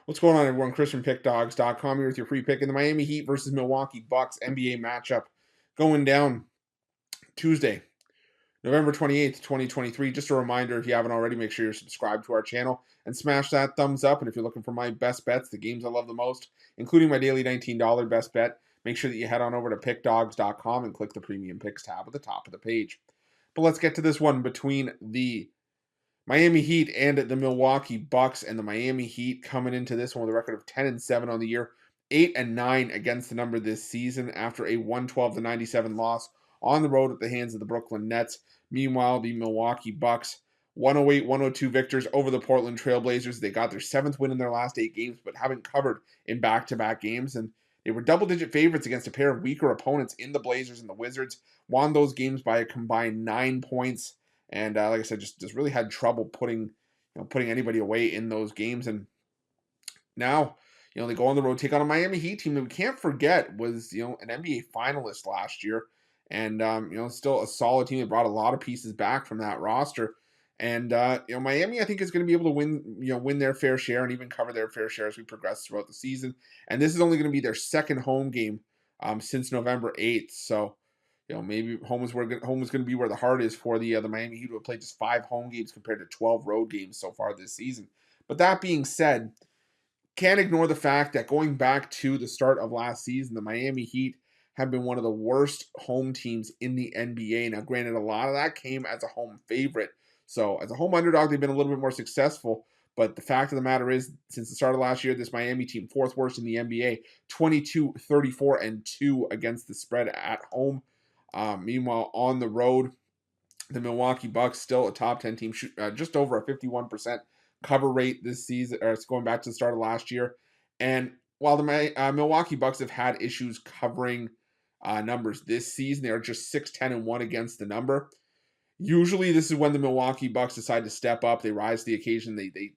What's going on, everyone? Chris from Pickdawgz.com here with your free pick in the Miami Heat versus Milwaukee Bucks NBA matchup going down Tuesday, November 28th, 2023. Just a reminder, if you haven't already, make sure you're subscribed to our channel and smash that thumbs up. And if you're looking for my best bets, the games I love the most, including my daily $19 best bet, make sure that you head on over to Pickdawgz.com and click the Premium Picks tab at the top of the page. But let's get to this one between the Miami Heat and the Milwaukee Bucks, and the Miami Heat coming into this one with a record of 10-7 on the year, 8-9 against the number this season after a 112-97 loss on the road at the hands of the Brooklyn Nets. Meanwhile, the Milwaukee Bucks 108-102 victors over the Portland Trailblazers. They got their 7th win in their last 8 games, but haven't covered in back-to-back games, and they were double-digit favorites against a pair of weaker opponents in the Blazers and the Wizards. Won those games by a combined 9 points. And like I said, just really had trouble putting anybody away in those games. And now, they go on the road, take on a Miami Heat team that we can't forget was, an NBA finalist last year. And, still a solid team that brought a lot of pieces back from that roster. And, Miami, I think, is going to be able to win their fair share and even cover their fair share as we progress throughout the season. And this is only going to be their second home game since November 8th. So, maybe home is going to be where the heart is for the Miami Heat, who have played just 5 home games compared to 12 road games so far this season. But that being said, can't ignore the fact that going back to the start of last season, the Miami Heat have been one of the worst home teams in the NBA. Now, granted, a lot of that came as a home favorite. So as a home underdog, they've been a little bit more successful. But the fact of the matter is, since the start of last year, this Miami team, 4th worst in the NBA, 22-34-2 against the spread at home. Meanwhile, on the road, the Milwaukee Bucks still a top 10 team, just over a 51% cover rate this season, or it's going back to the start of last year. And while the Milwaukee Bucks have had issues covering numbers this season, they are just 6-10-1 against the number. Usually, this is when the Milwaukee Bucks decide to step up. They rise to the occasion. They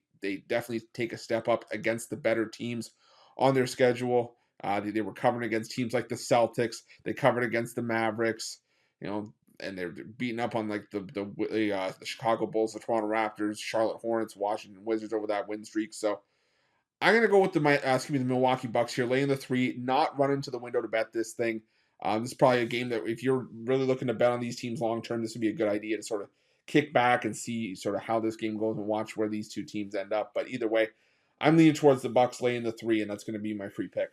definitely take a step up against the better teams on their schedule. They were covering against teams like the Celtics. They covered against the Mavericks, and they're beating up on like the Chicago Bulls, the Toronto Raptors, Charlotte Hornets, Washington Wizards over that win streak. So I'm gonna go with the Milwaukee Bucks here, laying the 3, not running to the window to bet this thing. This is probably a game that if you're really looking to bet on these teams long term, this would be a good idea to sort of kick back and see sort of how this game goes and watch where these two teams end up. But either way, I'm leaning towards the Bucks laying the 3, and that's going to be my free pick.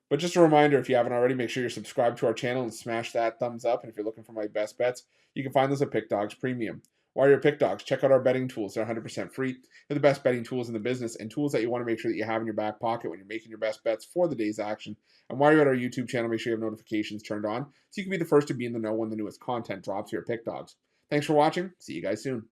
But just a reminder, if you haven't already, make sure you're subscribed to our channel and smash that thumbs up. And if you're looking for my best bets, you can find those at Pick Dawgz Premium. While you're at Pick Dawgz, check out our betting tools. They're 100% free. They're the best betting tools in the business and tools that you want to make sure that you have in your back pocket when you're making your best bets for the day's action. And while you're at our YouTube channel, make sure you have notifications turned on so you can be the first to be in the know when the newest content drops here at Pick Dawgz. Thanks for watching. See you guys soon.